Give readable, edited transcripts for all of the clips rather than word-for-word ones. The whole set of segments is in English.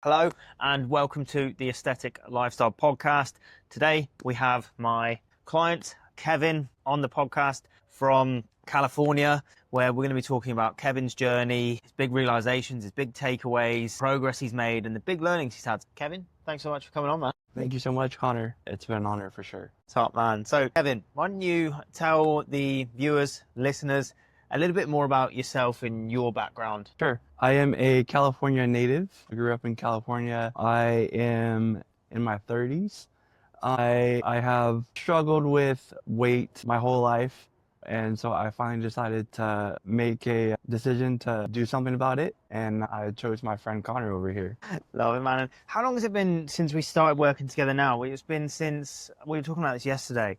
Hello and welcome to the Aesthetic Lifestyle Podcast. Today we have my client Kevin on the podcast from California, where we're going to be talking about Kevin's journey, his big realizations, his big takeaways, progress he's made, and the big learnings he's had. Kevin, thanks so much for coming on, man. Thank you so much, Connor. It's been an honor for sure. Top man. So Kevin, why don't you tell the viewers, listeners, a little bit more about yourself and your background? Sure. I am a California native. I grew up in California. I am in my 30s. I have struggled with weight my whole life. And so I finally decided to make a decision to do something about it. And I chose my friend Connor over here. Love it, man. And how long has it been since we started working together now? It's been since, we were talking about this yesterday,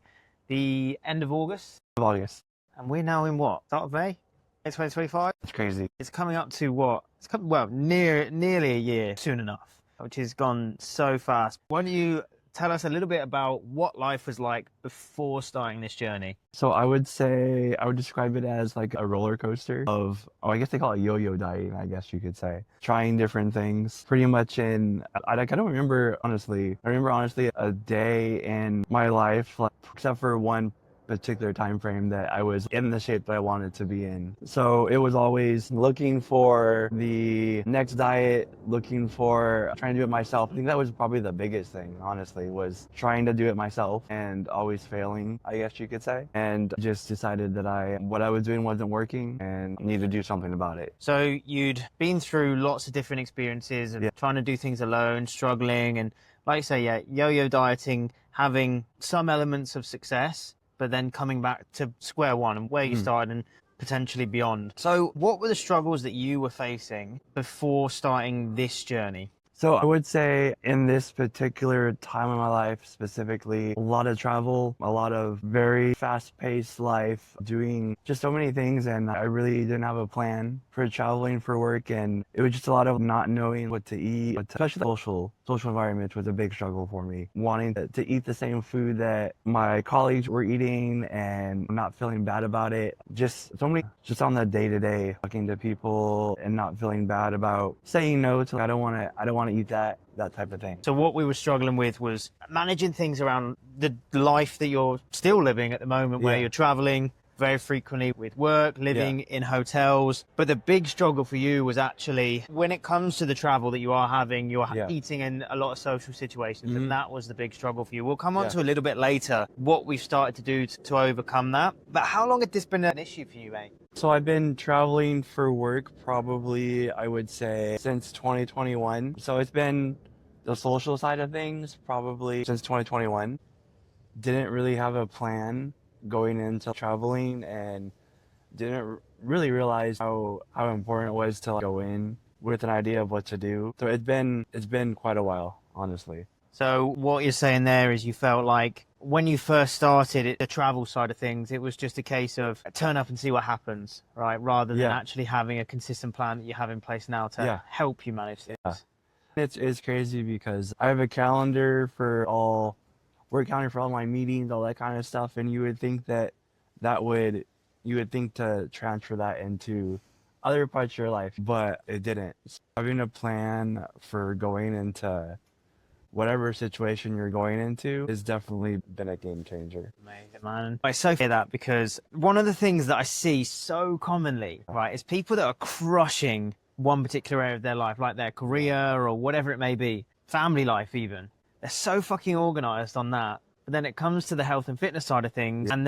the end of August. August. And we're now in what? Start of May? 2025? It's crazy. It's coming up to what? It's coming, well, nearly a year soon enough, which has gone so fast. Why don't you tell us a little bit about what life was like before starting this journey? So I would describe it as like a roller coaster of, I guess they call it yo-yo dieting, I guess you could say. Trying different things pretty much I don't remember honestly. I remember honestly a day in my life, like, except for one particular time frame that I was in the shape that I wanted to be in. So it was always looking for the next diet, trying to do it myself. I think that was probably the biggest thing, honestly, was trying to do it myself and always failing, I guess you could say. And just decided that what I was doing wasn't working and needed to do something about it. So you'd been through lots of different experiences of trying to do things alone, struggling, and like you say, yo-yo dieting, having some elements of success, but then coming back to square one and where you started and potentially beyond. So what were the struggles that you were facing before starting this journey? So I would say in this particular time of my life, specifically, a lot of travel, a lot of very fast-paced life, doing just so many things, and I really didn't have a plan for traveling for work, and it was just a lot of not knowing what to eat, especially the social environment was a big struggle for me. Wanting to eat the same food that my colleagues were eating and not feeling bad about it. Just on the day-to-day, talking to people and not feeling bad about saying no to, I don't want to eat that type of thing. So what we were struggling with was managing things around the life that you're still living at the moment, where you're traveling very frequently with work, living in hotels. But the big struggle for you was actually when it comes to the travel that you are having, you're eating in a lot of social situations, and that was the big struggle for you. We'll come on to a little bit later what we've started to do to overcome that. But how long had this been an issue for you, mate? So I've been traveling for work probably, I would say, since 2021. So it's been the social side of things probably since 2021. Didn't really have a plan going into traveling and didn't really realize how important it was to go in with an idea of what to do. So it's been quite a while, honestly. So what you're saying there is you felt like when you first started the travel side of things, it was just a case of turn up and see what happens, right? Rather than actually having a consistent plan that you have in place now to help you manage this. It's crazy because I have a calendar for all my meetings, all that kind of stuff, and you would think to transfer that into other parts of your life, but it didn't. So having a plan for going into whatever situation you're going into has definitely been a game changer. Amazing, man. I so hear that because one of the things that I see so commonly, right, is people that are crushing one particular area of their life, like their career or whatever it may be, family life even. They're so fucking organized on that. But then it comes to the health and fitness side of things, and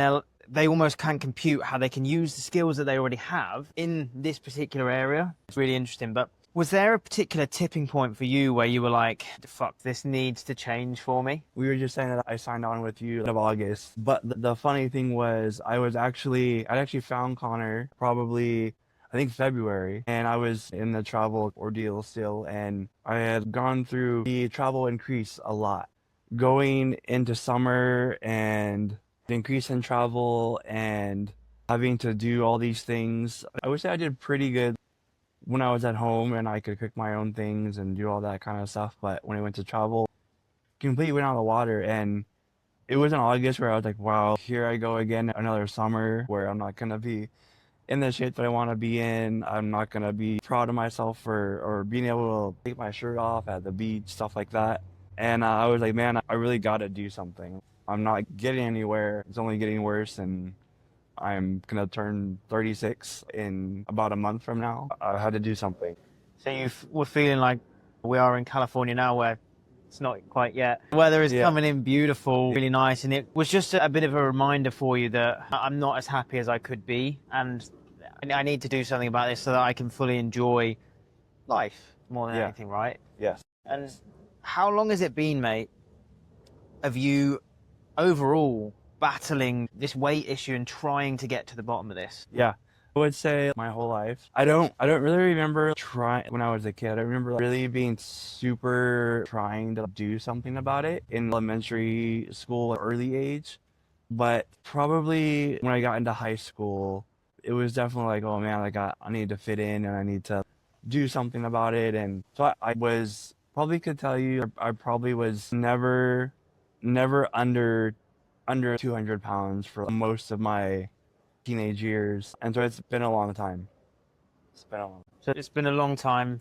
they almost can compute how they can use the skills that they already have in this particular area. It's really interesting. But was there a particular tipping point for you where you were like, fuck, this needs to change for me? We were just saying that I signed on with you in August. But the funny thing was I'd actually found Connor probably, I think, February, and I was in the travel ordeal still, and I had gone through the travel increase a lot. Going into summer and the increase in travel and having to do all these things, I would say I did pretty good when I was at home and I could cook my own things and do all that kind of stuff. But when I went to travel, completely went out of the water. And it was in August where I was like, wow, here I go again, another summer where I'm not going to be in the shape that I want to be in. I'm not going to be proud of myself for or being able to take my shirt off at the beach, stuff like that. And I was like, man, I really got to do something. I'm not getting anywhere. It's only getting worse. And I'm going to turn 36 in about a month from now. I had to do something. So we're feeling like we are in California now, where it's not quite yet. Weather is Yeah. coming in beautiful, really nice, and it was just a bit of a reminder for you that I'm not as happy as I could be, and I need to do something about this so that I can fully enjoy life more than Yeah. anything, right? Yes. And how long has it been, mate, of you overall battling this weight issue and trying to get to the bottom of this? Yeah. I would say my whole life. I don't really remember trying when I was a kid. I remember really being super trying to do something about it in elementary school, early age. But probably when I got into high school, it was definitely like, oh man, like I need to fit in and I need to do something about it. And so I was probably could tell you I probably was never under 200 pounds for most of my teenage years, and so it's been a long time. It's been a long. So it's been a long time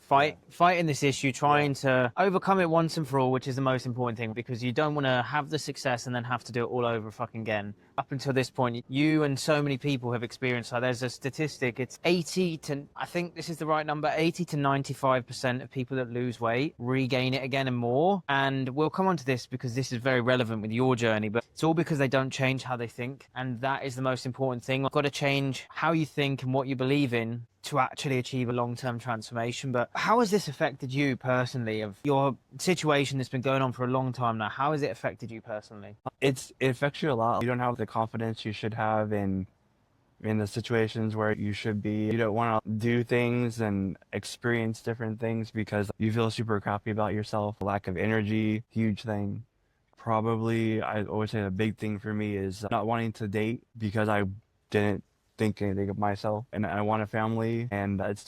fighting this issue, trying to overcome it once and for all, which is the most important thing, because you don't want to have the success and then have to do it all over fucking again. Up until this point, you and so many people have experienced, like there's a statistic, it's 80 to, I think this is the right number, 80 to 95% of people that lose weight regain it again and more. And we'll come on to this because this is very relevant with your journey, but it's all because they don't change how they think. And that is the most important thing. You've got to change how you think and what you believe in to actually achieve a long-term transformation. But how has this affected you personally, of your situation that's been going on for a long time now? How has it affected you personally? It affects you a lot. You don't have the confidence you should have in the situations where you should be. You don't want to do things and experience different things because you feel super crappy about yourself. Lack of energy, huge thing. Probably, I always say the big thing for me is not wanting to date because I didn't think anything of myself, and I want a family, and it's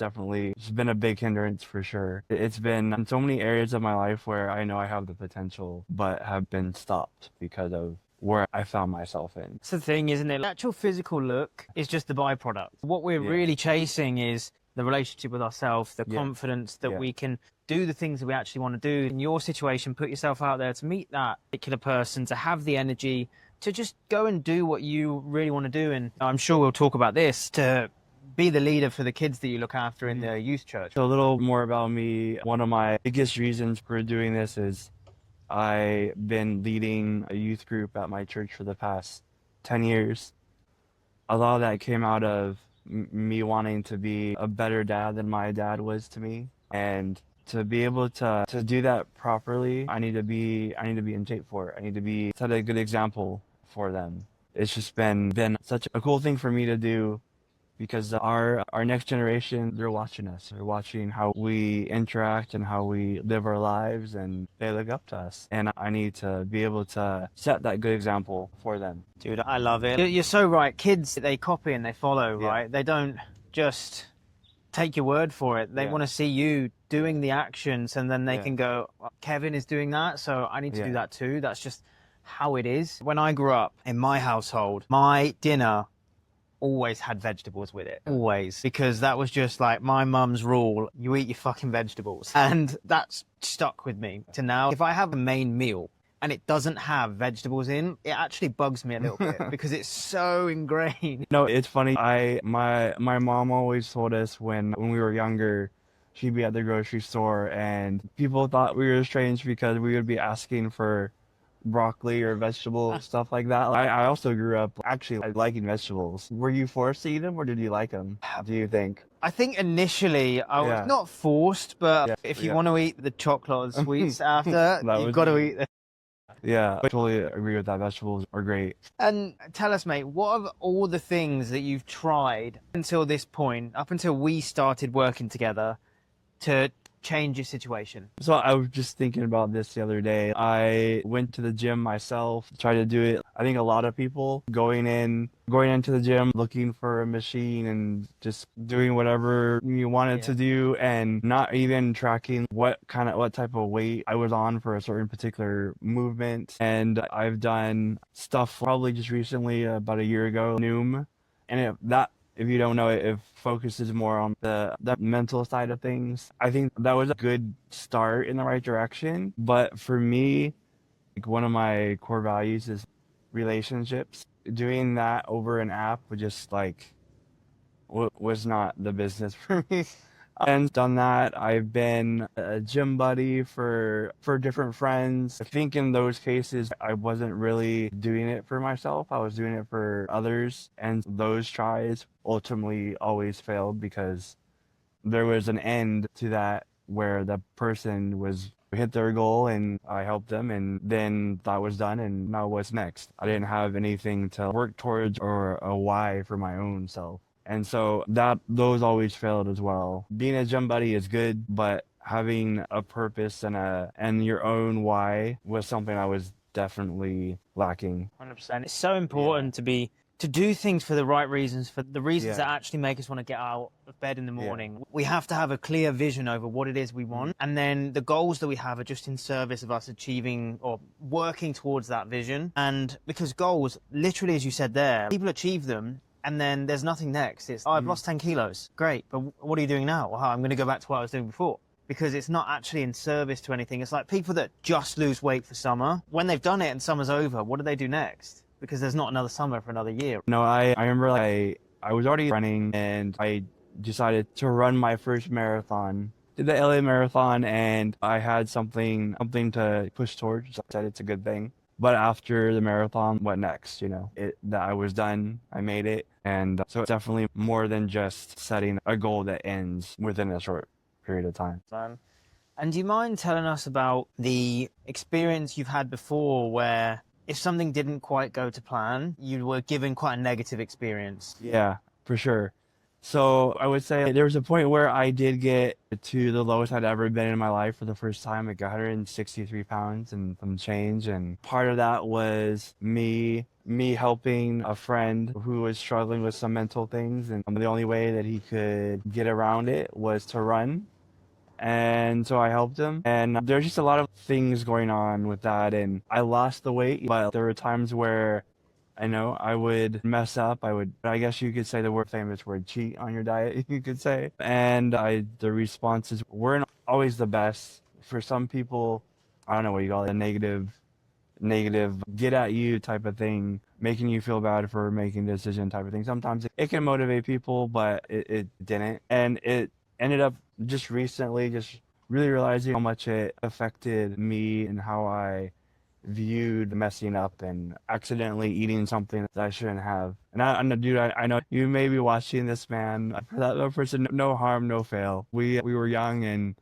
been a big hindrance for sure. It's been in so many areas of my life where I know I have the potential but have been stopped because of where I found myself in. It's the thing, isn't it? The actual physical look is just the byproduct. What we're really chasing is the relationship with ourselves, the confidence that we can do the things that we actually want to do. In your situation, put yourself out there to meet that particular person, to have the energy to just go and do what you really want to do. And I'm sure we'll talk about this, to be the leader for the kids that you look after in the youth church. So a little more about me. One of my biggest reasons for doing this is I've been leading a youth group at my church for the past 10 years. A lot of that came out of me wanting to be a better dad than my dad was to me. And to be able to do that properly, I need to be in shape for it. I need to set a good example for them. It's just been such a cool thing for me to do, because our next generation, they're watching us. They're watching how we interact and how we live our lives, and they look up to us. And I need to be able to set that good example for them. Dude, I love it. You're so right. Kids, they copy and they follow, right? They don't just take your word for it. They want to see you doing the actions, and then they can go, Kevin is doing that, so I need to do that too. That's just how it is. When I grew up in my household, my dinner always had vegetables with it, always, because that was just like my mum's rule: you eat your fucking vegetables. And that's stuck with me to now. If I have a main meal and it doesn't have vegetables in, it actually bugs me a little bit because it's so ingrained. No, it's funny. My mom always told us when we were younger, she'd be at the grocery store and people thought we were strange because we would be asking for broccoli or vegetable stuff like that. I also grew up actually liking vegetables. Were you forced to eat them, or did you like them, do you think? I think initially I was not forced, but if you want to eat the chocolate or the sweets after, you've got to eat them. Yeah, I totally agree with that. Vegetables are great. And tell us, mate, what are all the things that you've tried until this point, up until we started working together, to change your situation? So I was just thinking about this the other day. I went to the gym myself, tried to do it. I think a lot of people going into the gym, looking for a machine and just doing whatever you wanted to do, and not even tracking what type of weight I was on for a certain particular movement. And I've done stuff probably just recently, about a year ago, Noom, and that If you don't know it, it focuses more on the mental side of things. I think that was a good start in the right direction. But for me, like one of my core values is relationships. Doing that over an app was just like was not the business for me. And done that. I've been a gym buddy for different friends. I think in those cases I wasn't really doing it for myself. I was doing it for others, and those tries ultimately always failed because there was an end to that where the person was hit their goal and I helped them, and then that was done, and now what's next? I didn't have anything to work towards or a why for my own self. And so that those always failed as well. Being a gym buddy is good, but having a purpose and your own why was something I was definitely lacking. 100%. It's so important to do things for the right reasons, for the reasons Yeah. that actually make us want to get out of bed in the Yeah. morning. We have to have a clear vision over what it is we want, and then the goals that we have are just in service of us achieving or working towards that vision. And because goals, literally, as you said there, people achieve them and then there's nothing next. It's, oh, I've lost 10 kilos. Great. But what are you doing now? Well, I'm going to go back to what I was doing before. Because it's not actually in service to anything. It's like people that just lose weight for summer. When they've done it and summer's over, what do they do next? Because there's not another summer for another year. No, I remember like I was already running and I decided to run my first marathon. Did the LA marathon and I had something to push towards. So I said it's a good thing. But after the marathon, what next? You know, that I was done, I made it, and so it's definitely more than just setting a goal that ends within a short period of time. And do you mind telling us about the experience you've had before where if something didn't quite go to plan, you were given quite a negative experience? Yeah, for sure. So I would say there was a point where I did get to the lowest I'd ever been in my life for the first time, like 163 pounds and some change. And part of that was me helping a friend who was struggling with some mental things. And the only way that he could get around it was to run. And so I helped him. And there's just a lot of things going on with that. And I lost the weight, but there were times where I know I would mess up. I guess you could say the word famous word, cheat on your diet, you could say. And the responses weren't always the best. For some people, I don't know what you call it, a negative get at you type of thing, making you feel bad for making a decision type of thing. Sometimes it can motivate people, but it didn't. And it ended up just recently, just really realizing how much it affected me and how I viewed messing up and accidentally eating something that I shouldn't have. And dude, I know you may be watching this, man. For that person, no harm, no fail. We were young, and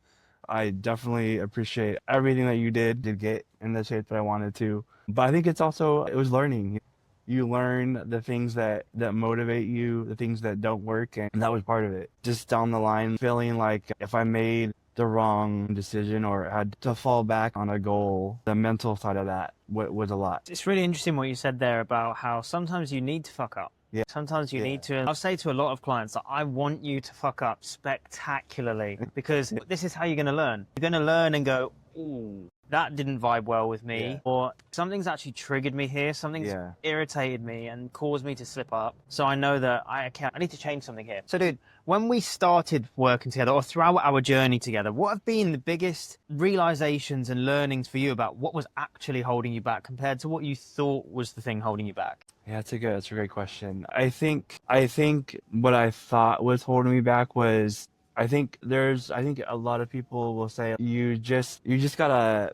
I definitely appreciate everything that you did get in the shape that I wanted to. But I think it was learning. You learn the things that motivate you, the things that don't work, and that was part of it. Just down the line, feeling like if I made the wrong decision or had to fall back on a goal, the mental side of that was a lot. It's really interesting what you said there about how sometimes you need to fuck up. Yeah. Sometimes you Yeah. need to. I'll say to a lot of clients that I want you to fuck up spectacularly because this is how you're going to learn. You're going to learn and go, ooh, that didn't vibe well with me, Yeah. or something's actually triggered me here, something's Yeah. irritated me and caused me to slip up. So I know that I need to change something here. So dude, when we started working together or throughout our journey together, what have been the biggest realizations and learnings for you about what was actually holding you back compared to what you thought was the thing holding you back? Yeah, that's a great question. I think what I thought was holding me back was I think a lot of people will say you just gotta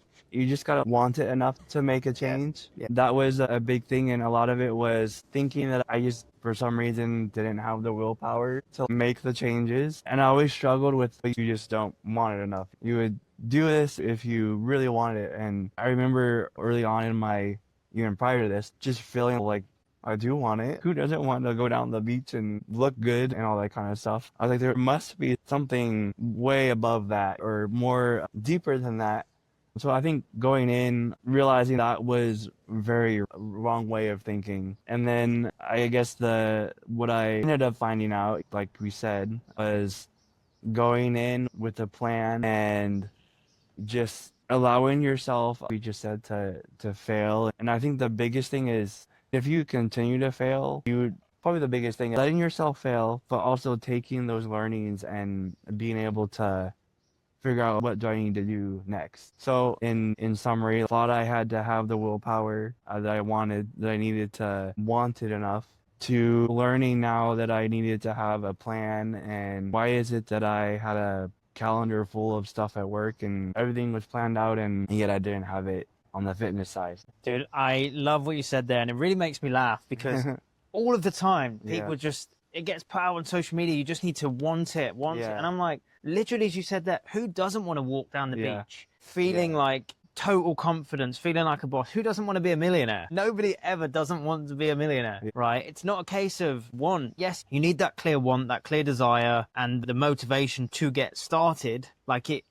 want it enough to make a change. Yeah. That was a big thing, and a lot of it was thinking that I just for some reason didn't have the willpower to make the changes. And I always struggled with you just don't want it enough. You would do this if you really wanted it. And I remember early on in my even prior to this, just feeling like I do want it. Who doesn't want to go down the beach and look good and all that kind of stuff? I was like, there must be something way above that or more deeper than that. So I think going in, realizing that was very wrong way of thinking. And then I guess what I ended up finding out, like we said, was going in with a plan and just allowing yourself, we just said, to fail. And I think the biggest thing is if you continue to fail, you would probably the biggest thing, letting yourself fail, but also taking those learnings and being able to figure out what do I need to do next. So in summary, I thought I had to have the willpower that I needed to want it enough, to learning now that I needed to have a plan, and why is it that I had a calendar full of stuff at work and everything was planned out and yet I didn't have it on the fitness side. Dude, I love what you said there, and it really makes me laugh because all of the time people Yeah. just, it gets put out on social media, you just need to want it. Yeah. And I'm like, literally, as you said that, who doesn't want to walk down the Yeah. beach feeling like total confidence, feeling like a boss? Who doesn't want to be a millionaire? Nobody ever doesn't want to be a millionaire, right? It's not a case of want. Yes, you need that clear want, that clear desire, and the motivation to get started. Like it,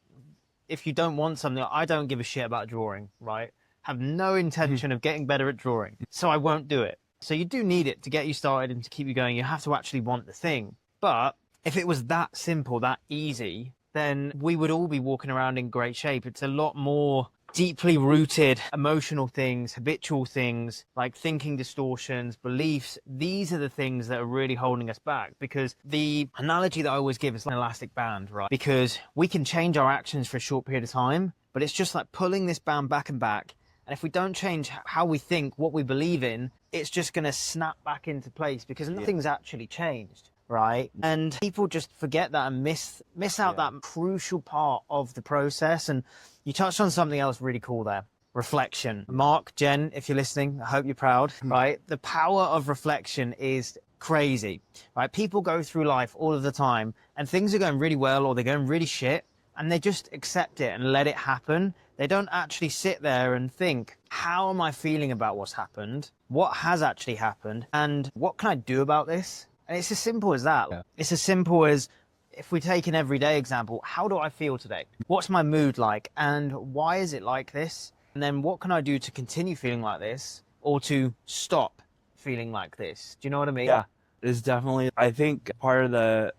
if you don't want something, I don't give a shit about drawing, right? Have no intention of getting better at drawing, so I won't do it. So you do need it to get you started and to keep you going. You have to actually want the thing. But if it was that simple, that easy, then we would all be walking around in great shape. It's a lot more deeply rooted emotional things, habitual things like thinking distortions, beliefs. These are the things that are really holding us back, because the analogy that I always give is like an elastic band, right? Because we can change our actions for a short period of time, but it's just like pulling this band back and back. And if we don't change how we think, what we believe in, it's just going to snap back into place because nothing's actually changed, right? And people just forget that and miss out that crucial part of the process. And you touched on something else really cool there. Reflection. Mark, Jen, if you're listening, I hope you're proud, right? The power of reflection is crazy, right? People go through life all of the time and things are going really well or they're going really shit, and they just accept it and let it happen. They don't actually sit there and think, how am I feeling about what's happened? What has actually happened? And what can I do about this? And it's as simple as that. Yeah. It's as simple as, if we take an everyday example, how do I feel today? What's my mood like? And why is it like this? And then what can I do to continue feeling like this or to stop feeling like this? Do you know what I mean? Yeah, it's definitely, I think part of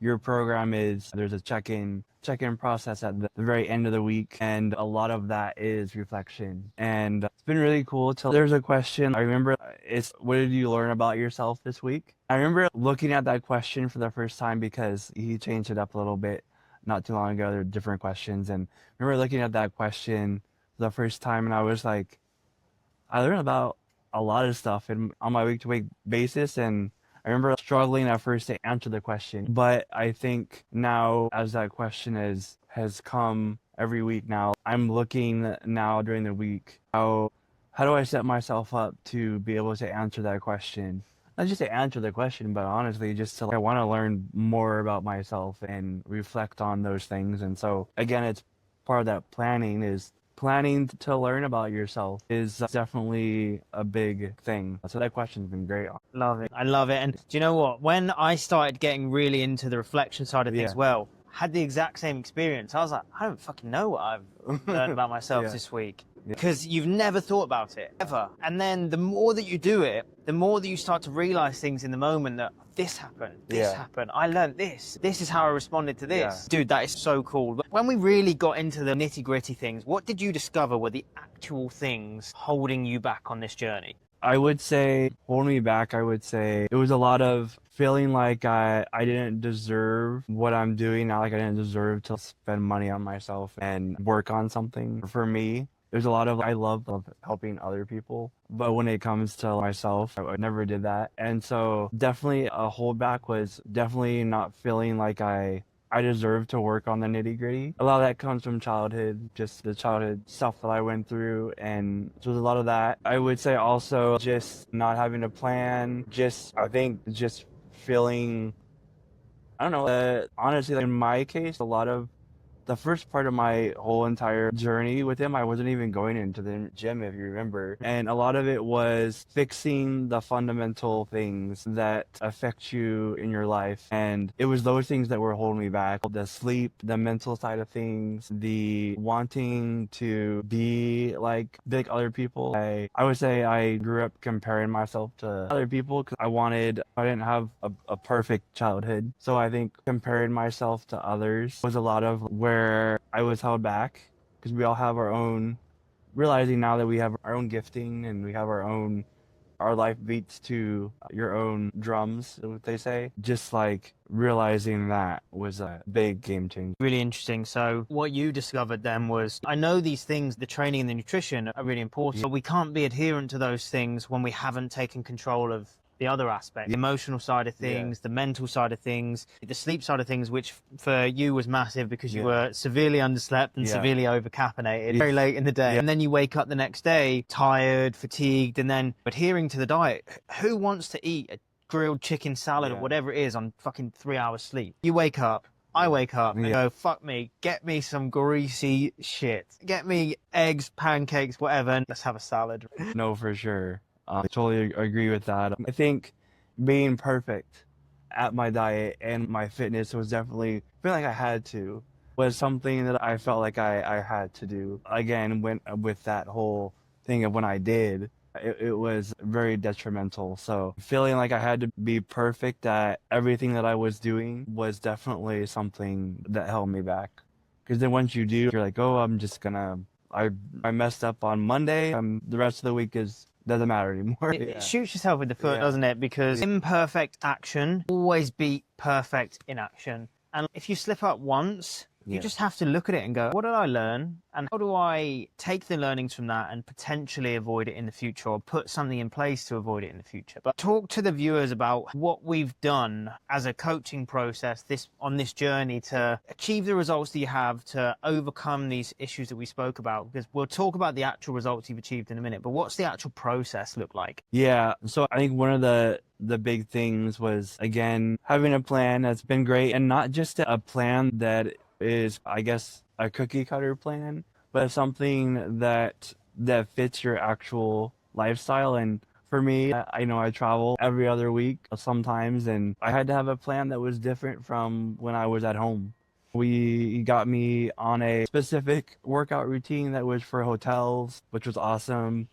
your program is there's a check-in process at the very end of the week, and a lot of that is reflection. And it's been really cool there's a question I remember, it's what did you learn about yourself this week? I remember looking at that question for the first time because he changed it up a little bit not too long ago. There were different questions, and I remember looking at that question for the first time and I was like, I learned about a lot of stuff on my week-to-week basis, and I remember struggling at first to answer the question, but I think now as that question has come every week now, I'm looking now during the week, how do I set myself up to be able to answer that question? Not just to answer the question, but honestly, just to, I want to learn more about myself and reflect on those things. And so again, it's part of that planning to learn about yourself is definitely a big thing. So that question's been great. Love it. I love it. And do you know what? When I started getting really into the reflection side of things, well, had the exact same experience. I was like, I don't fucking know what I've learned about myself this week. Because you've never thought about it, ever. And then the more that you do it, the more that you start to realize things in the moment, that this happened, I learned this is how I responded to this. Dude, that is so cool. But when we really got into the nitty gritty things, what did you discover were the actual things holding you back on this journey? I would say, holding me back, I would say it was a lot of feeling like I didn't deserve what I'm doing, not like I didn't deserve to spend money on myself and work on something. For me, there's a lot of, I love helping other people, but when it comes to myself, I never did that. And so definitely a holdback was definitely not feeling like I deserve to work on the nitty gritty. A lot of that comes from childhood, just the childhood stuff that I went through. And so there's a lot of that. I would say also just not having a plan, I think just feeling, I don't know, honestly, like in my case, a lot of the first part of my whole entire journey with him, I wasn't even going into the gym, if you remember. And a lot of it was fixing the fundamental things that affect you in your life. And it was those things that were holding me back. The sleep, the mental side of things, the wanting to be like other people. I would say I grew up comparing myself to other people because I didn't have a perfect childhood. So I think comparing myself to others was a lot of where I was held back, because we all have our own, realizing now that we have our own gifting and we have our own our life beats to your own drums, is what they say. Just like realizing that was a big game changer. Really interesting. So what you discovered then was, I know these things, the training and the nutrition are really important, but we can't be adherent to those things when we haven't taken control of the other aspect, the emotional side of things, the mental side of things, the sleep side of things, which for you was massive because you were severely underslept and severely overcaffeinated very late in the day. And then you wake up the next day tired, fatigued, and then adhering to the diet. Who wants to eat a grilled chicken salad or whatever it is on fucking 3 hours sleep? You wake up, I wake up and go, fuck me, get me some greasy shit. Get me eggs, pancakes, whatever, and let's have a salad. No, for sure. I totally agree with that. I think being perfect at my diet and my fitness was definitely, feeling like I had to, was something that I felt like I had to do. Again, with that whole thing of when I did, it was very detrimental. So feeling like I had to be perfect at everything that I was doing was definitely something that held me back. Because then once you do, you're like, oh, I messed up on Monday. The rest of the week doesn't matter anymore. It shoots yourself in the foot, doesn't it? Because imperfect action always beat perfect inaction. And if you slip up once, you just have to look at it and go, what did I learn? And how do I take the learnings from that and potentially avoid it in the future, or put something in place to avoid it in the future? But talk to the viewers about what we've done as a coaching process on this journey to achieve the results that you have, to overcome these issues that we spoke about, because we'll talk about the actual results you've achieved in a minute, but what's the actual process look like? Yeah. So I think one of the big things was, again, having a plan that's been great, and not just a plan that is, I guess, a cookie cutter plan, but something that fits your actual lifestyle. And for me, I know I travel every other week sometimes, and I had to have a plan that was different from when I was at home. We got me on a specific workout routine that was for hotels, which was awesome.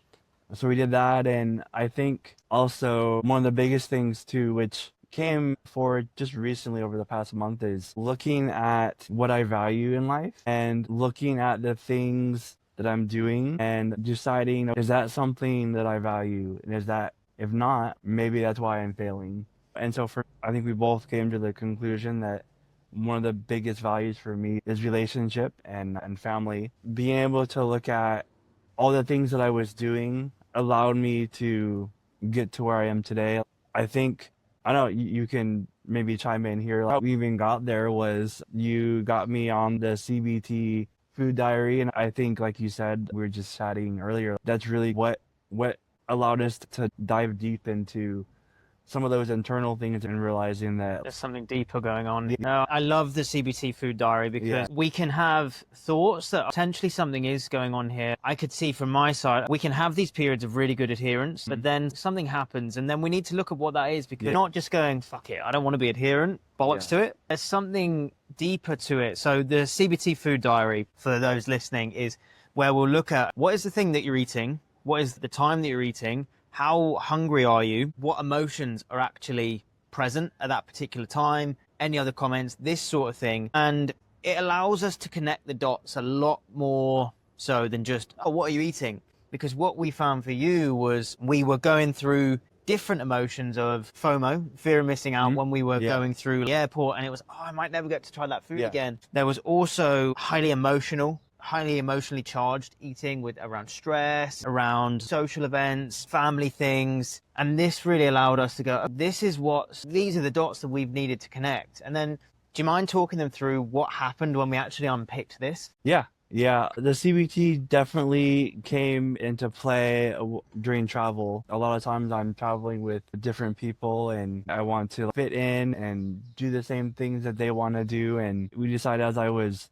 So we did that. And I think also one of the biggest things too, which came forward just recently over the past month, is looking at what I value in life and looking at the things that I'm doing and deciding, is that something that I value? And if not, maybe that's why I'm failing. And so I think we both came to the conclusion that one of the biggest values for me is relationship and family. Being able to look at all the things that I was doing allowed me to get to where I am today. I think, I don't know, you can maybe chime in here. How we even got there was you got me on the CBT food diary. And I think, like you said, we were just chatting earlier, that's really what allowed us to dive deep into some of those internal things and realizing that there's something deeper going on. I love the CBT food diary because we can have thoughts that potentially something is going on here. I could see from my side, we can have these periods of really good adherence, but then something happens and then we need to look at what that is, because not just going, fuck it, I don't want to be adherent, bollocks to it. There's something deeper to it. So the CBT food diary, for those listening, is where we'll look at what is the thing that you're eating, what is the time that you're eating, how hungry are you, what emotions are actually present at that particular time, any other comments, this sort of thing. And it allows us to connect the dots a lot more so than just, oh, what are you eating? Because what we found for you was we were going through different emotions of FOMO, fear of missing out, when we were going through the airport, and it was, oh, I might never get to try that food again. There was also highly emotionally charged eating, with around stress, around social events, family things. And this really allowed us to go, these are the dots that we've needed to connect. And then, do you mind talking them through what happened when we actually unpicked this? Yeah. The CBT definitely came into play during travel. A lot of times I'm traveling with different people and I want to fit in and do the same things that they want to do. And we decided, as I was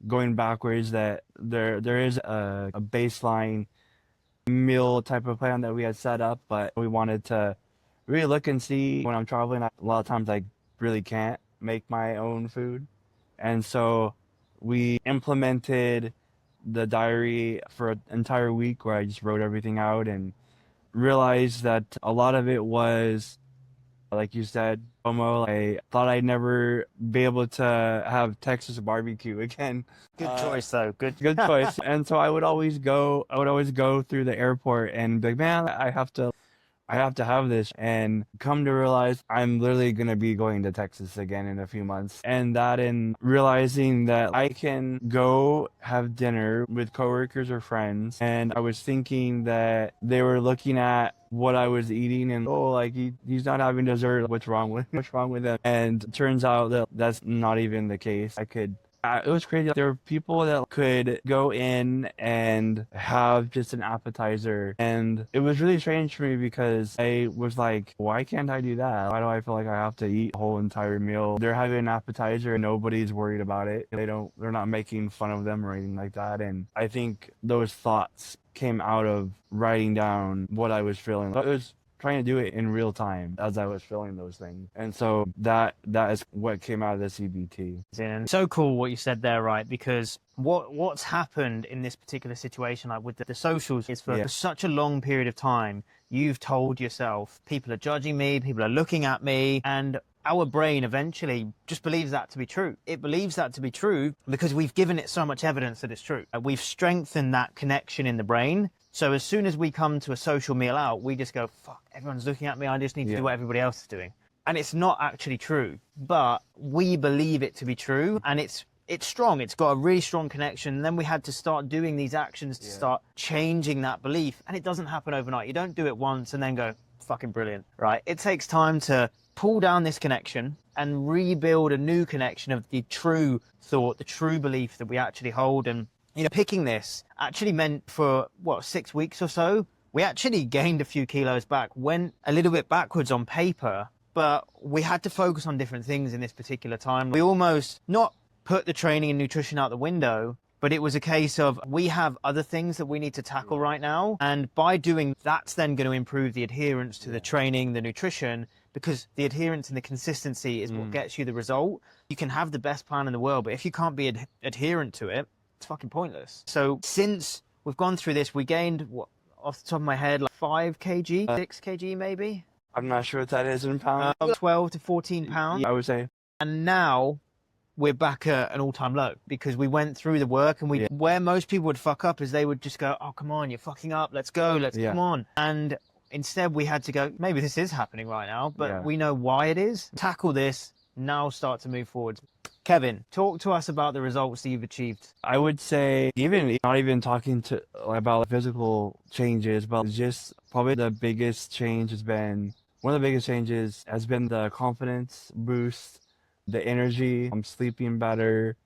going backwards, that there is a baseline meal type of plan that we had set up, but we wanted to really look and see. When I'm traveling, a lot of times I really can't make my own food, and so we implemented the diary for an entire week where I just wrote everything out and realized that a lot of it was, like you said, FOMO. I thought I'd never be able to have Texas barbecue again. Good choice, though. Good choice. And so I would always go through the airport and be like, man, I have to I have to have this, and come to realize I'm literally going to be going to Texas again in a few months. And that in realizing that I can go have dinner with coworkers or friends, and I was thinking that they were looking at what I was eating and oh, like he's not having dessert, what's wrong with him? And it turns out that that's not even the case. It was crazy. There were people that could go in and have just an appetizer. And it was really strange for me because I was like, why can't I do that? Why do I feel like I have to eat a whole entire meal? They're having an appetizer and nobody's worried about it. They're not making fun of them or anything like that. And I think those thoughts came out of writing down what I was feeling. It was trying to do it in real time as I was feeling those things. And so that is what came out of the CBT. And so cool what you said there, right? Because what's happened in this particular situation, like with the socials, is for such a long period of time, you've told yourself, people are judging me, people are looking at me, and our brain eventually just believes that to be true. It believes that to be true because we've given it so much evidence that it's true. We've strengthened that connection in the brain. So as soon as we come to a social meal out, we just go, fuck, everyone's looking at me. I just need to do what everybody else is doing. And it's not actually true, but we believe it to be true. And it's strong. It's got a really strong connection. And then we had to start doing these actions to start changing that belief. And it doesn't happen overnight. You don't do it once and then go, fucking brilliant, right? It takes time to pull down this connection and rebuild a new connection of the true thought, the true belief that we actually hold. And picking this actually meant for 6 weeks or so, we actually gained a few kilos back, went a little bit backwards on paper, but we had to focus on different things in this particular time. We almost not put the training and nutrition out the window, but it was a case of we have other things that we need to tackle right now. And by doing that's then going to improve the adherence to the training, the nutrition, because the adherence and the consistency is what gets you the result. You can have the best plan in the world, but if you can't be adherent to it, it's fucking pointless. So since we've gone through this, we gained, off the top of my head, like 5 kg, 6 kg maybe? I'm not sure what that is in pounds. 12 to 14 pounds. I would say. And now we're back at an all-time low because we went through the work and where most people would fuck up is they would just go, oh, come on, you're fucking up. Let's go. Come on. And instead we had to go, maybe this is happening right now, but we know why it is. Tackle this, now start to move forward. Kevin, talk to us about the results that you've achieved. I would say not even talking about physical changes, but just probably the biggest change has been the confidence boost, the energy. I'm sleeping better.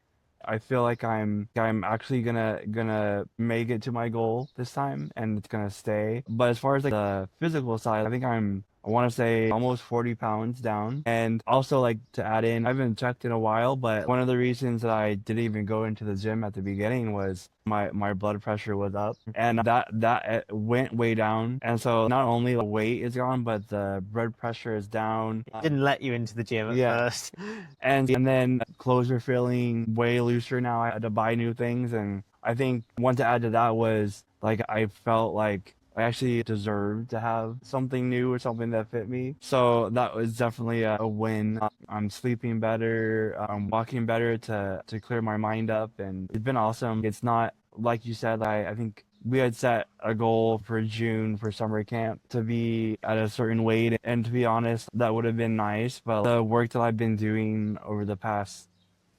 I feel like I'm actually gonna make it to my goal this time, and it's gonna stay. But as far as like the physical side, I think I want to say almost 40 pounds down. And also, like, to add in, I haven't checked in a while, but one of the reasons that I didn't even go into the gym at the beginning was my blood pressure was up, and that went way down. And so not only the weight is gone, but the blood pressure is down. Didn't let you into the gym at first. And then clothes are feeling way looser now. I had to buy new things, and I think one to add to that was like I felt like I actually deserved to have something new or something that fit me. So that was definitely a win. I'm sleeping better. I'm walking better to clear my mind up. And it's been awesome. It's not, like you said, I think we had set a goal for June for summer camp to be at a certain weight. And to be honest, that would have been nice. But the work that I've been doing over the past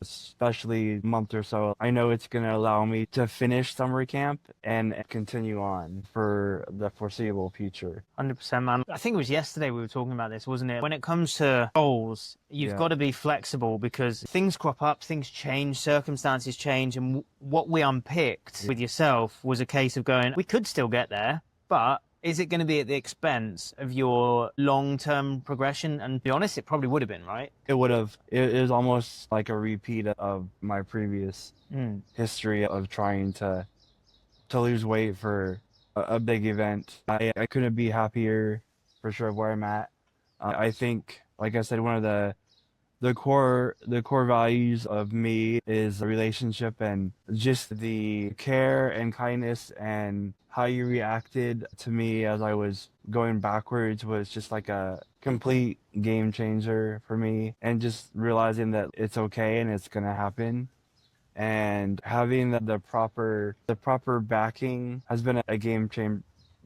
especially month or so, I know it's going to allow me to finish summer camp and continue on for the foreseeable future. 100%, man. I think it was yesterday we were talking about this, wasn't it? When it comes to goals, you've got to be flexible because things crop up, things change, circumstances change. And what we unpicked with yourself was a case of going, we could still get there, but is it going to be at the expense of your long-term progression? And to be honest, it probably would have been, right? It would have. It is almost like a repeat of my previous history of trying to lose weight for a big event. I couldn't be happier for sure where I'm at. I think, like I said, one of the core values of me is the relationship and just the care and kindness, and how you reacted to me as I was going backwards was just like a complete game changer for me. And just realizing that it's okay and it's gonna happen, and having the proper backing has been a game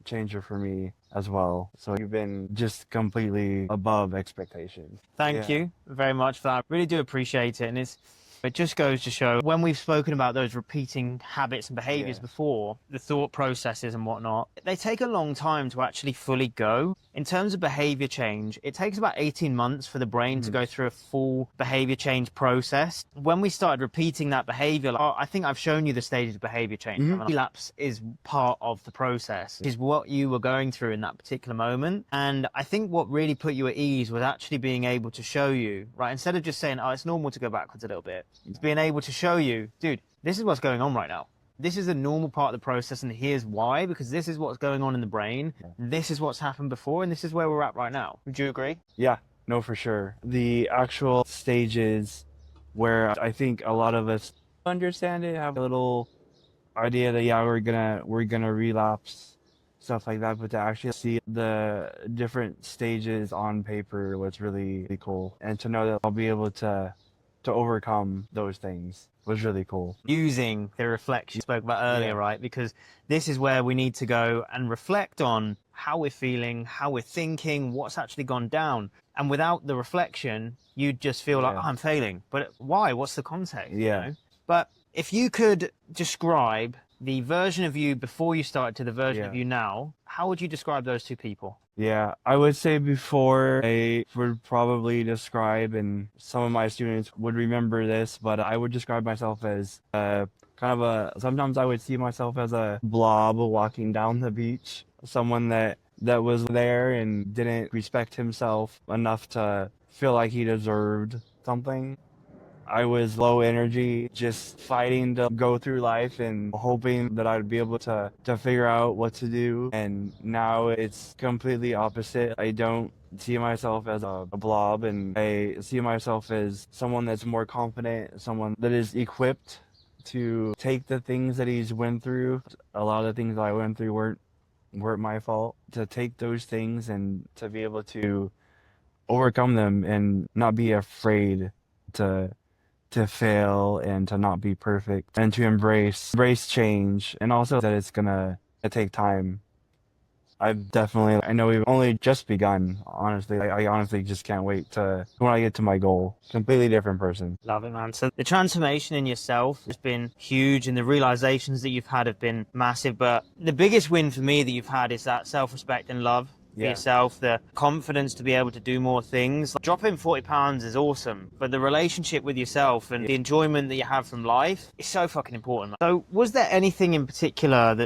changer for me. as well. So you've been just completely above expectations. Thank you very much for that. Really do appreciate it. And it just goes to show when we've spoken about those repeating habits and behaviors Yeah. before, the thought processes and whatnot, they take a long time to actually fully go. In terms of behavior change, it takes about 18 months for the brain to go through a full behavior change process. When we started repeating that behavior, I think I've shown you the stages of behavior change. Relapse is part of the process, is what you were going through in that particular moment. And I think what really put you at ease was actually being able to show you, right, instead of just saying, oh, it's normal to go backwards a little bit, it's being able to show you, dude, this is what's going on right now. This is a normal part of the process, and here's why, because this is what's going on in the brain. This is what's happened before, and this is where we're at right now. Would you agree? Yeah, no, for sure. The actual stages where I think a lot of us understand it, have a little idea that yeah, we're gonna relapse, stuff like that, but to actually see the different stages on paper was really, really cool. And to know that I'll be able to overcome those things was really cool. Using the reflection you spoke about earlier, right? Because this is where we need to go and reflect on how we're feeling, how we're thinking, what's actually gone down. And without the reflection, you'd just feel like, oh, I'm failing. But why? What's the context? Yeah. You know? But if you could describe the version of you before you started to the version of you now, how would you describe those two people? Yeah, I would say before I would probably describe, and some of my students would remember this, but I would describe myself as sometimes I would see myself as a blob walking down the beach, someone that was there and didn't respect himself enough to feel like he deserved something. I was low energy, just fighting to go through life and hoping that I'd be able to figure out what to do. And now it's completely opposite. I don't see myself as a blob, and I see myself as someone that's more confident, someone that is equipped to take the things that he's went through. A lot of the things that I went through weren't my fault. To take those things and to be able to overcome them and not be afraid to fail and to not be perfect and to embrace change, and also that it's gonna take time. I know we've only just begun, honestly. I honestly just can't wait to when I get to my goal. Completely different person. Love it, man. So the transformation in yourself has been huge, and the realizations that you've had have been massive. But the biggest win for me that you've had is that self-respect and love for yourself, the confidence to be able to do more things. Like, dropping 40 pounds is awesome, but the relationship with yourself and the enjoyment that you have from life is so fucking important. So was there anything in particular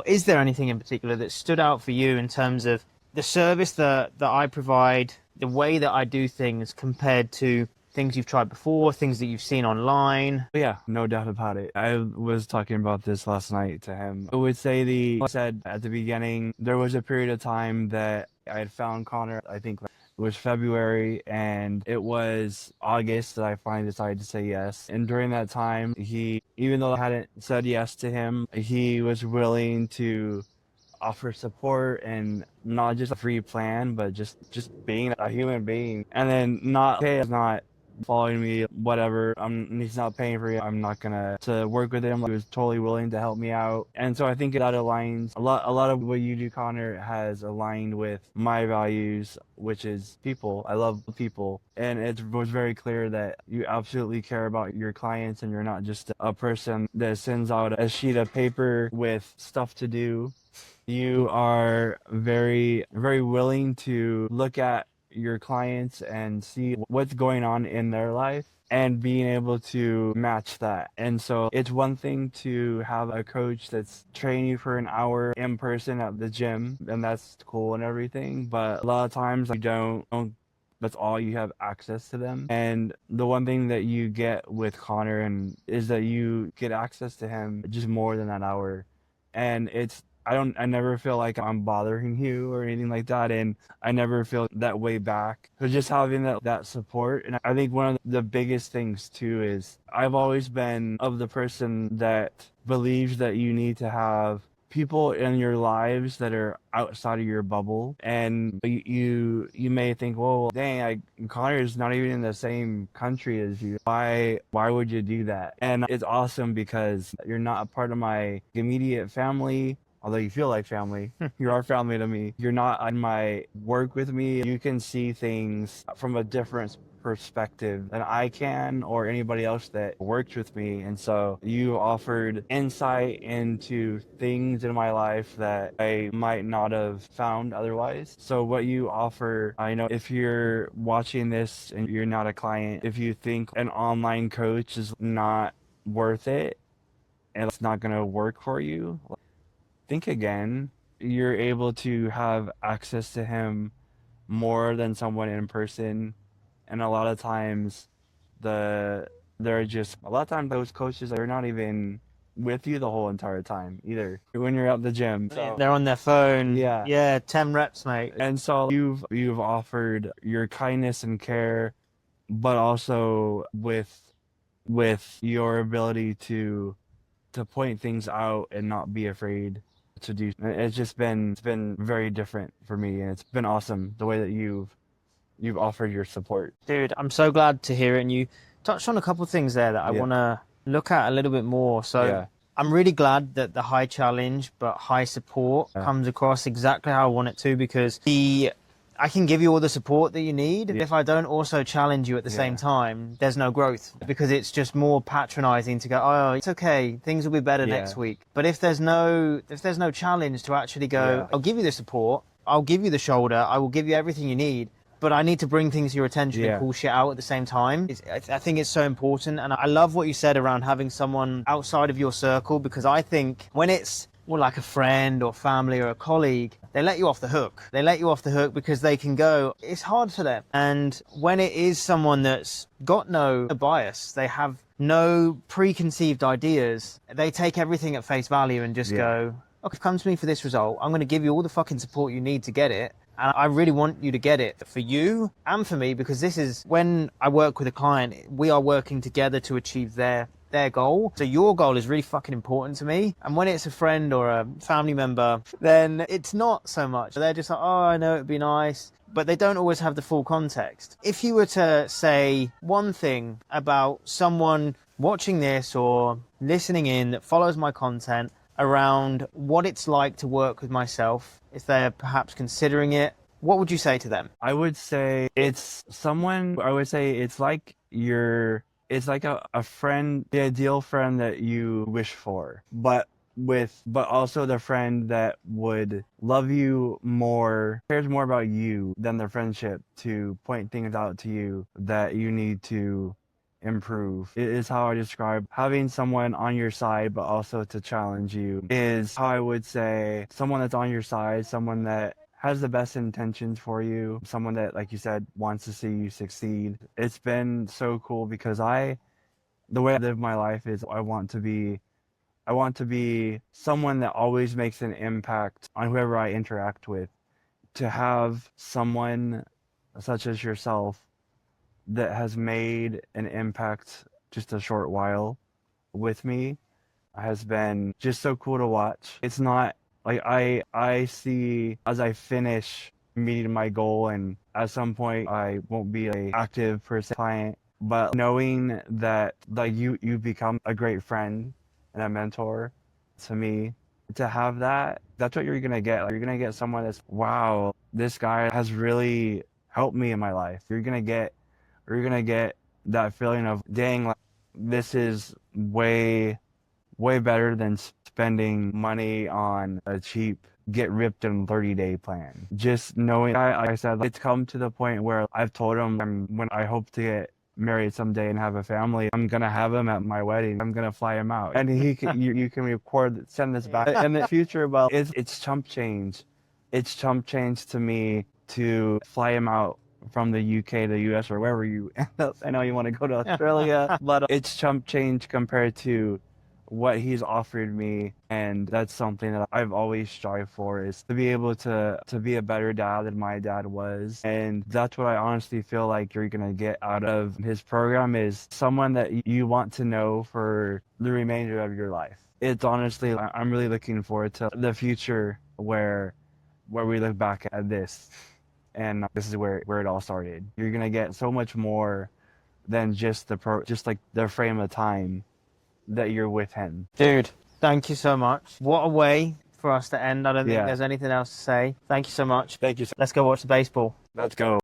is there anything in particular that stood out for you in terms of the service that I provide, the way that I do things compared to things you've tried before, things that you've seen online? Yeah, no doubt about it. I was talking about this last night to him. I would say I said at the beginning, there was a period of time that I had found Connor, I think it was February, and it was August that I finally decided to say yes. And during that time, even though I hadn't said yes to him, he was willing to offer support, and not just a free plan, but just being a human being. And then not following me, whatever. He's not paying for it. I'm not gonna to work with him. He was totally willing to help me out, and so I think that aligns a lot. A lot of what you do, Connor, has aligned with my values, which is people. I love people, and it was very clear that you absolutely care about your clients, and you're not just a person that sends out a sheet of paper with stuff to do. You are very, very willing to look at your clients and see what's going on in their life and being able to match that. And so it's one thing to have a coach that's training you for an hour in person at the gym, and that's cool and everything, but a lot of times you don't that's all you have access to them. And the one thing that you get with Connor is that you get access to him just more than that hour. And I never feel like I'm bothering you or anything like that, and I never feel that way back. So just having that support. And I think one of the biggest things too is I've always been of the person that believes that you need to have people in your lives that are outside of your bubble. And you may think, well, dang, Connor is not even in the same country as you. Why would you do that? And it's awesome because you're not a part of my immediate family. although you feel like family, you are family to me. You're not on my work with me. You can see things from a different perspective than I can or anybody else that works with me. And so you offered insight into things in my life that I might not have found otherwise. So what you offer, I know if you're watching this and you're not a client, if you think an online coach is not worth it and it's not going to work for you, think again. You're able to have access to him more than someone in person. And a lot of times they're just a lot of times those coaches, they're not even with you the whole entire time either when you're at the gym. So They're on their phone. Yeah. Yeah, 10 reps, mate. and so you've offered your kindness and care, but also with your ability to point things out and not be afraid to do. It's been very different for me, and it's been awesome the way that you've offered your support. Dude, I'm so glad to hear it. And you touched on a couple of things there that I Yeah. want to look at a little bit more. So Yeah. I'm really glad that the high challenge but high support Yeah. comes across exactly how I want it to, because I can give you all the support that you need. Yeah. If I don't also challenge you at the same time, there's no growth, because it's just more patronizing to go, oh, it's okay, things will be better Yeah. next week. But if there's no challenge to actually go, Yeah. I'll give you the support, I'll give you the shoulder, I will give you everything you need, but I need to bring things to your attention Yeah. and call shit out at the same time. I think it's so important. And I love what you said around having someone outside of your circle, because I think when it's more like a friend or family or a colleague, they let you off the hook. They let you off the hook because they can go, it's hard for them. And when it is someone that's got no bias, they have no preconceived ideas, they take everything at face value and just Yeah. go, okay, come to me for this result. I'm going to give you all the fucking support you need to get it. And I really want you to get it for you and for me, because this is when I work with a client, we are working together to achieve their goal. So your goal is really fucking important to me. And when it's a friend or a family member, then it's not so much. They're just like, oh, I know it'd be nice, but they don't always have the full context. If you were to say one thing about someone watching this or listening in that follows my content around what it's like to work with myself, if they're perhaps considering it, what would you say to them? I would say it's like it's like a friend, the ideal friend that you wish for, but also the friend that would love you more, cares more about you than the friendship to point things out to you that you need to improve. It is how I describe having someone on your side, but also to challenge you, is how I would say someone that's on your side, someone that has the best intentions for you, someone that, like you said, wants to see you succeed. It's been so cool because the way I live my life is I want to be someone that always makes an impact on whoever I interact with. To have someone such as yourself that has made an impact just a short while with me has been just so cool to watch. It's not like I see as I finish meeting my goal, and at some point I won't be an active person client, but knowing that like you become a great friend and a mentor to me, to have that's what you're gonna get. Like, you're gonna get someone that's, wow, this guy has really helped me in my life. You're gonna get that feeling of, dang, like, this is way better than spending money on a cheap get ripped in 30-day plan. Just knowing, like I said, it's come to the point where I've told him when I hope to get married someday and have a family, I'm gonna have him at my wedding. I'm gonna fly him out, and he can, you can send this back in the future. Well, it's chump change. It's chump change to me to fly him out from the UK to the US or wherever you end up. I know you want to go to Australia, but it's chump change compared to what he's offered me. And that's something that I've always strived for, is to be able to be a better dad than my dad was. And that's what I honestly feel like you're gonna get out of his program, is someone that you want to know for the remainder of your life. It's honestly, I'm really looking forward to the future where we look back at this, and this is where it all started. You're gonna get so much more than just like the frame of time that you're with him. Dude, thank you so much. What a way for us to end. I don't think Yeah. there's anything else to say. Thank you so much. Thank you. Let's go watch the baseball. Let's go.